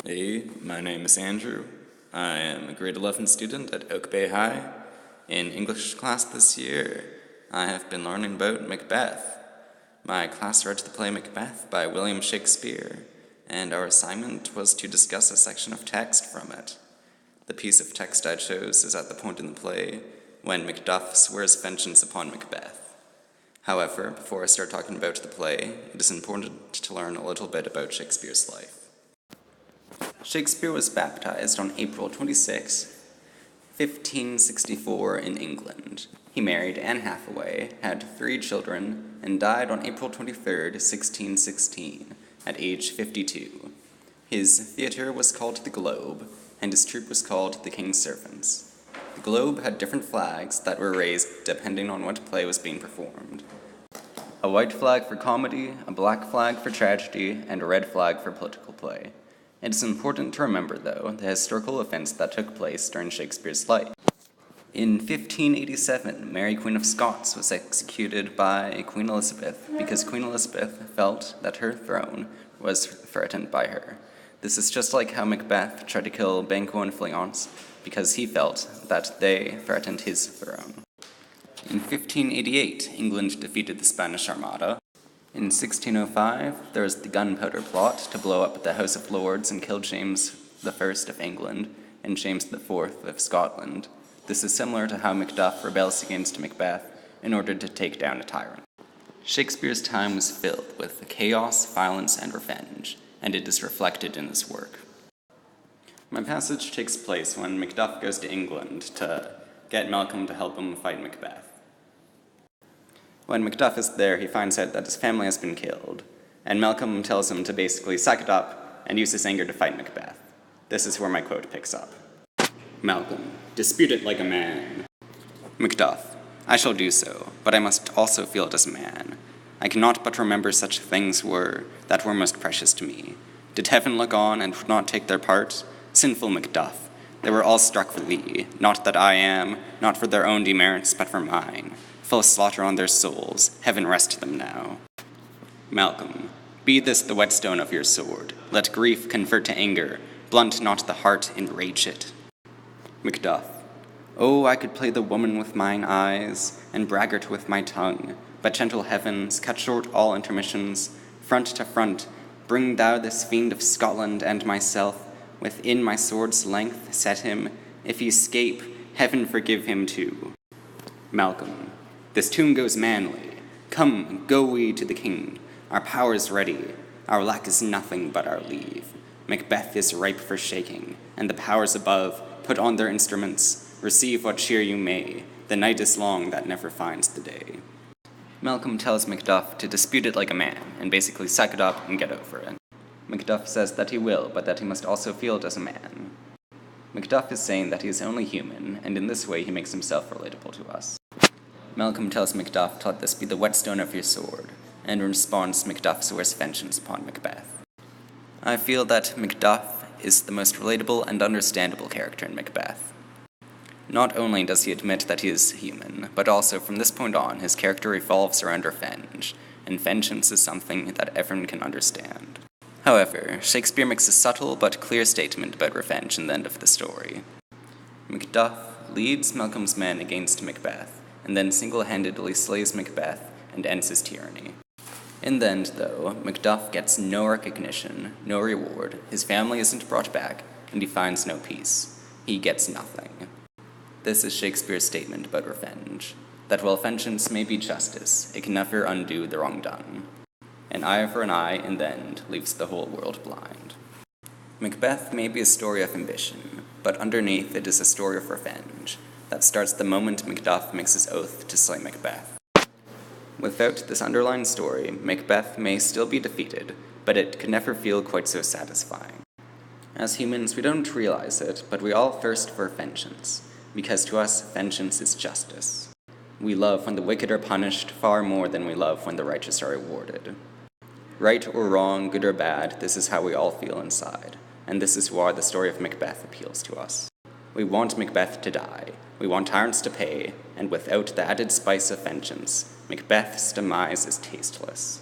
Hey, my name is Andrew. I am a grade 11 student at Oak Bay High. In English class this year, I have been learning about Macbeth. My class read the play Macbeth by William Shakespeare, and our assignment was to discuss a section of text from it. The piece of text I chose is at the point in the play when Macduff swears vengeance upon Macbeth. However, before I start talking about the play, it is important to learn a little bit about Shakespeare's life. Shakespeare was baptized on April 26, 1564 in England. He married Anne Hathaway, had 3 children, and died on April 23, 1616, at age 52. His theatre was called the Globe, and his troupe was called the King's Servants. The Globe had different flags that were raised depending on what play was being performed. A white flag for comedy, a black flag for tragedy, and a red flag for political play. It is important to remember, though, the historical events that took place during Shakespeare's life. In 1587, Mary Queen of Scots was executed by Queen Elizabeth because Queen Elizabeth felt that her throne was threatened by her. This is just like how Macbeth tried to kill Banquo and Fleance because he felt that they threatened his throne. In 1588, England defeated the Spanish Armada. In 1605, there was the Gunpowder Plot to blow up the House of Lords and kill James I of England and James IV of Scotland. This is similar to how Macduff rebels against Macbeth in order to take down a tyrant. Shakespeare's time was filled with chaos, violence, and revenge, and it is reflected in his work. My passage takes place when Macduff goes to England to get Malcolm to help him fight Macbeth. When Macduff is there, he finds out that his family has been killed, and Malcolm tells him to basically suck it up and use his anger to fight Macbeth. This is where my quote picks up. Malcolm, dispute it like a man. Macduff, I shall do so, but I must also feel it as a man. I cannot but remember such things that were most precious to me. Did heaven look on and would not take their part? Sinful Macduff, they were all struck for thee, not that I am, not for their own demerits, but for mine. Full slaughter on their souls, heaven rest them now. Malcolm, be this the whetstone of your sword. Let grief convert to anger, blunt not the heart, enrage it. Macduff, oh, I could play the woman with mine eyes, and braggart with my tongue, but gentle heavens, cut short all intermissions, front to front, bring thou this fiend of Scotland and myself, within my sword's length set him, if he escape, heaven forgive him too. Malcolm, this tomb goes manly. Come, go we to the king. Our power is ready. Our lack is nothing but our leave. Macbeth is ripe for shaking, and the powers above put on their instruments. Receive what cheer you may. The night is long that never finds the day. Malcolm tells Macduff to dispute it like a man, and basically suck it up and get over it. Macduff says that he will, but that he must also feel it as a man. Macduff is saying that he is only human, and in this way he makes himself relatable to us. Malcolm tells Macduff to let this be the whetstone of your sword, and in response, Macduff swears vengeance upon Macbeth. I feel that Macduff is the most relatable and understandable character in Macbeth. Not only does he admit that he is human, but also from this point on, his character revolves around revenge, and vengeance is something that everyone can understand. However, Shakespeare makes a subtle but clear statement about revenge in the end of the story. Macduff leads Malcolm's men against Macbeth, and then single-handedly slays Macbeth and ends his tyranny. In the end, though, Macduff gets no recognition, no reward, his family isn't brought back, and he finds no peace. He gets nothing. This is Shakespeare's statement about revenge, that while vengeance may be justice, it can never undo the wrong done. An eye for an eye, in the end, leaves the whole world blind. Macbeth may be a story of ambition, but underneath it is a story of revenge, that starts the moment Macduff makes his oath to slay Macbeth. Without this underlying story, Macbeth may still be defeated, but it could never feel quite so satisfying. As humans, we don't realize it, but we all thirst for vengeance, because to us, vengeance is justice. We love when the wicked are punished far more than we love when the righteous are rewarded. Right or wrong, good or bad, this is how we all feel inside, and this is why the story of Macbeth appeals to us. We want Macbeth to die, we want tyrants to pay, and without the added spice of vengeance, Macbeth's demise is tasteless.